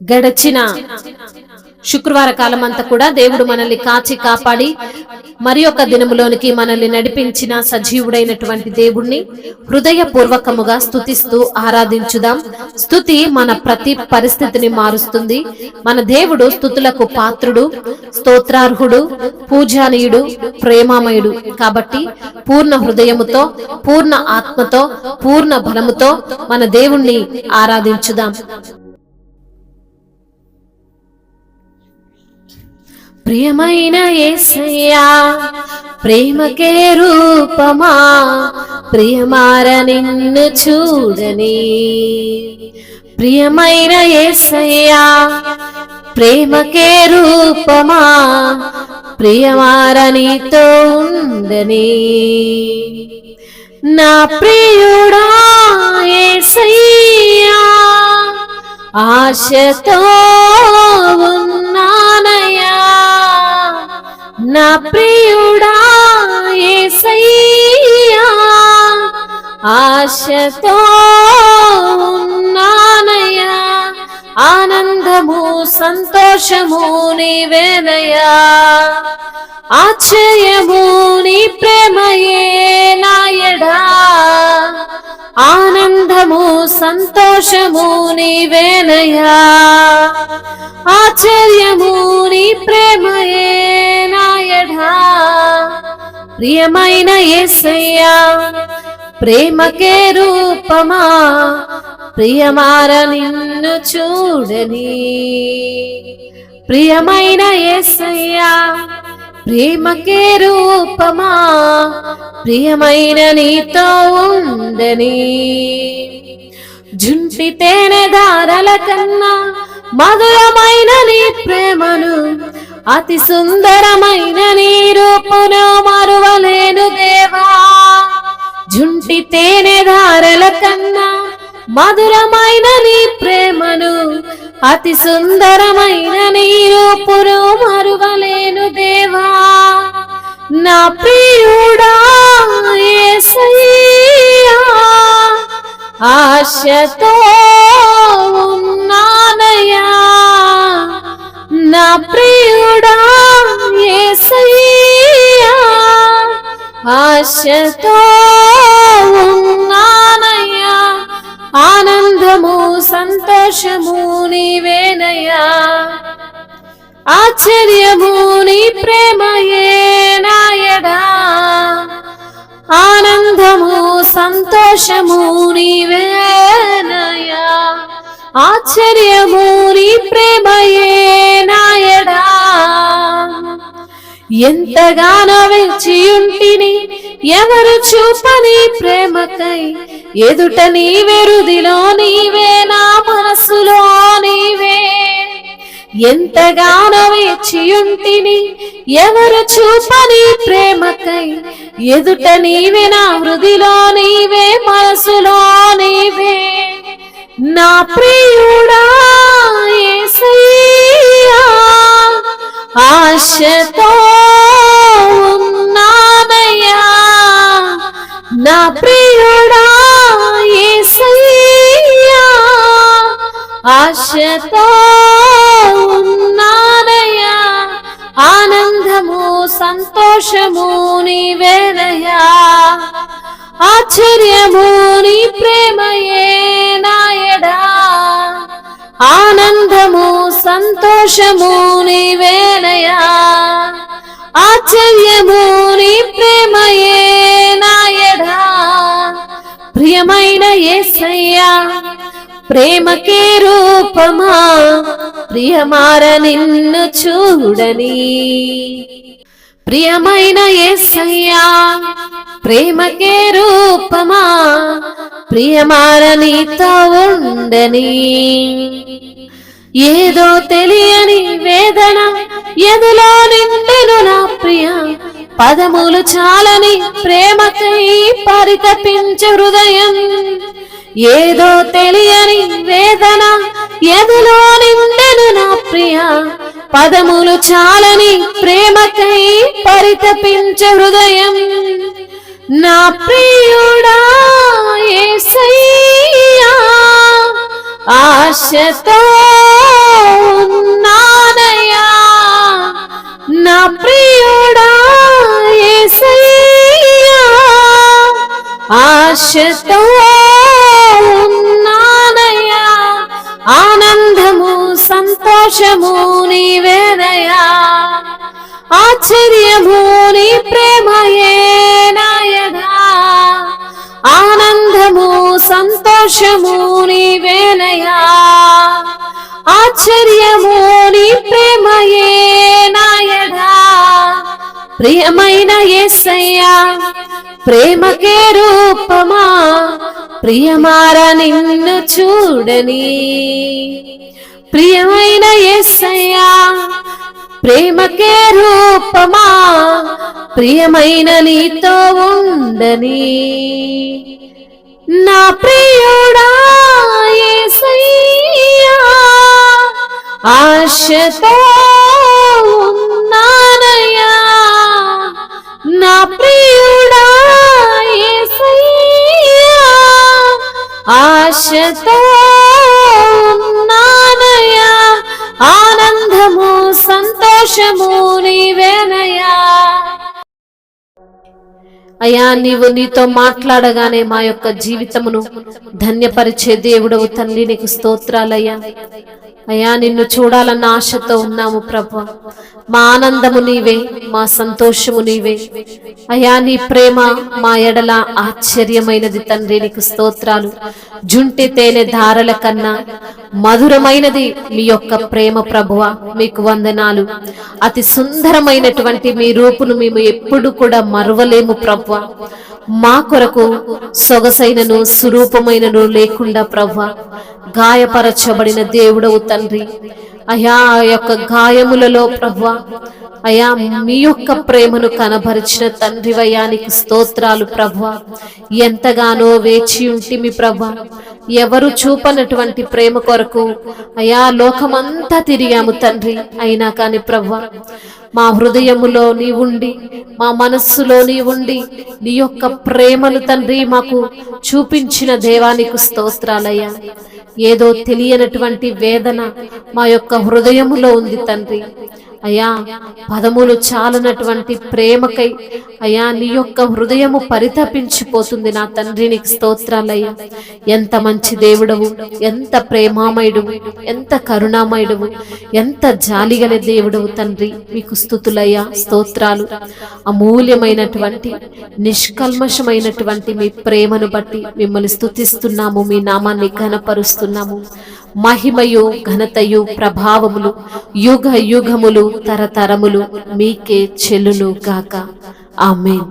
గడచిన శుక్రవార కాలం అంతా కూడా దేవుడు మనల్ని కాచి కాపాడి మరి ఒక దినములోనికి మనల్ని నడిపించిన సజీవుడైనటువంటి దేవుణ్ణి హృదయపూర్వకముగా స్తుతిస్తూ ఆరాధించుదాం. స్తుతి మన ప్రతి పరిస్థితిని మారుస్తుంది. మన దేవుడు స్తుతులకు పాత్రుడు, స్తోత్రార్హుడు, పూజానీయుడు, ప్రేమామయుడు. కాబట్టి పూర్ణ హృదయముతో, పూర్ణ ఆత్మతో, పూర్ణ బలముతో మన దేవుణ్ణి ఆరాధించుదాం. ప్రియమైన యేసయ్యా, ప్రేమకే రూపమా, ప్రియమార నిన్ను చూడని. ప్రియమైన యేసయ్యా, ప్రేమకే రూపమా, ప్రియమార నీతో ఉండని. నా ప్రియుడా యేసయ్యా, ఆశతో ఉన్నానయ్యా. నా ప్రియుడా యేసయ్యా, ఆశతో ఉన్నానయ్యా. ఆనందము సంతోషము నీవేనయ్యా, ఆశ్చర్యము నీ ప్రేమయే నాయడా. ఆనందము సంతోషము నీవేనయ్యా, ఆశ్చర్యము నీ ప్రేమయే నాయడా. ప్రియమైన యేసయ్యా, ప్రేమకే రూపమా, ప్రియమార నిన్ను చూడని. ప్రియమైన యేసయ్యా, ప్రేమకే రూపమా, ప్రియమైన నీతో ఉండని. జుంటి తేనె దారల కన్నా మధురమైన నీ ప్రేమను, అతి సుందరమైన నీ రూపును మరువలేను దేవా. జుంటి తేనె దారల కన్నా మధురమైన నీ ప్రేమను, అతి సుందరమైన నీ రూపును మరువలేను దేవా. నా ప్రియుడా యేసయ్యా, ఆశతో ఉన్నానయ్యా. నా ప్రియుడా యేసయ్యా, ఆశతో ఉన్నానయ్యా. ఆనందము సంతోషము నీవేనయ్యా, ఆశ్చర్యము నీ ప్రేమయే నాయడా. ఆనందము సంతోషము నీవేనయ్యా, ఆశ్చర్యము నీ ప్రేమయే నాయడా. ఎంతగానో వేచియుంటిని ఎవరు చూపని ప్రేమకై, ఎదుట నీవే, హృదిలో నీవే, నా మనసులో నీవే. ఎంతగానో వేచియుంటిని ఎవరు చూపని ప్రేమకై, ఎదుట నీవే, నా హృదిలో నీవే, మనసులో నీవే. నా ప్రియుడా యేసయ్యా, ఆశతో ఉన్నానయ్యా. నా ప్రియుడా యేసయ్యా, ఆశతో ఉన్నానయ్యా. ఆనందము సంతోషము నీవేనయ్యా, ఆశ్చర్యము నీ ప్రేమయే నాయడా. ఆనందము సంతోషము నీవేనయ్యా, ఆశ్చర్యము నీ ప్రేమయే నాయడా. ప్రియమైన యేసయ్యా, ప్రేమకే రూపమా, ప్రియమార నిన్ను చూడని. ప్రియమైన యేసయ్యా, ప్రేమకే రూపమా, ప్రియమార నీతో ఉండని. ఏదో తెలియని వేదన ఎదులో నిండెను నా ప్రియ, పదములు చాలని ప్రేమకై పరితపించే హృదయం. ఏదో తెలియని వేదన ఎదులో నిండెను నా ప్రియ, పదములు చాలని ప్రేమకై పరితపించే హృదయం. నా ప్రియుడా యేసయ్యా, ఆశతో ఉన్నానయ్యా నా ప్రియుడా యేసయ్యా, ఆశతో ఉన్నానయ్యా, ఆనందము సంతోషము నీవేనయ్యా, ఆశ్చర్యము నీ ప్రేమయే నాయనా, ఆనందము సంతోషము నీవేనయ్యా, ఆశ్చర్యము నీ ప్రేమయే నాయనా. ప్రియమైన యేసయ్యా ప్రేమకే రూపమా, ప్రియమార నిన్ను చూడని. ప్రియమైన యేసయ్యా ప్రేమకే రూపమా, ప్రియమైన నీతో ఉండని. నా ప్రియుడా యేసయ్యా ఆశతో ఉన్నానయ్యా నా ప్రియుడా యేసయ్యా, ఆశతో ఉన్నానయ్యా, ఆనందము సంతోషము నీవేనయ్యా. అయ్యా నీవు నీతో మాట్లాడగానే మా యొక్క జీవితమును ధన్యపరిచే దేవుడవు తండ్రి, నీకు స్తోత్రాలయ్యా. అయ్యా నిన్ను చూడాలన్న ఆశతో ఉన్నాము ప్రభు. మా ఆనందము నీవే, మా సంతోషము నీవే. అయ్యా నీ ప్రేమ మా ఎడల ఆశ్చర్యమైనది తండ్రి, నీకు స్తోత్రాలు. జుంటి తేనె ధారల కన్నా మధురమైనది మీ యొక్క ప్రేమ ప్రభువ, మీకు వందనాలు. అతి సుందరమైనటువంటి మీ రూపును మేము ఎప్పుడు కూడా మరువలేము ప్రభువ. మా కొరకు సొగసైనను సురూపమైనను లేకుండా ప్రభువ గాయపరచబడిన దేవుడవు తండ్రి. అయా యొక్క గాయములలో ప్రభువ అయా మీ యొక్క ప్రేమను కనబరిచిన తండ్రివయ్యా, నీకు స్తోత్రాలు ప్రభువ. ఎంతగానో వేచి ఉంటిమి ప్రభువ, ఎవరు చూపనటువంటి ప్రేమ కొరకు అయా లోకమంతా తిరిగాము తండ్రి. అయినా కాని ప్రభువ మా హృదయములో నీ ఉండి, మా మనస్సులో నీ ఉండి, నీ యొక్క ప్రేమను తండ్రి మాకు చూపించిన దేవానికి స్తోత్రాలయ్యా. ఏదో తెలియనటువంటి వేదన మా యొక్క హృదయములో ఉంది తండ్రి. అయ్యా పదములు చాలనటువంటి ప్రేమకై అయ్యా నీ యొక్క హృదయము పరితపించిపోతుంది నా తండ్రి, నీకు స్తోత్రాలయ్యా. ఎంత మంచి దేవుడవు, ఎంత ప్రేమామయుడువు, ఎంత కరుణామయుడువు, ఎంత జాలిగల దేవుడవు తండ్రి, మీకు స్తుతులయ్యా, స్తోత్రాలు. అమూల్యమైనటువంటి నిష్కల్మషమైనటువంటి మీ ప్రేమను బట్టి మిమ్మల్ని స్తుతిస్తున్నాము, మీ నామాన్ని ఘనపరుస్తున్నాము. మహిమయు ఘనతయు ప్రభావములు యుగ యుగములు తరతరములు మీకే చెల్లును గాక. ఆమేన్.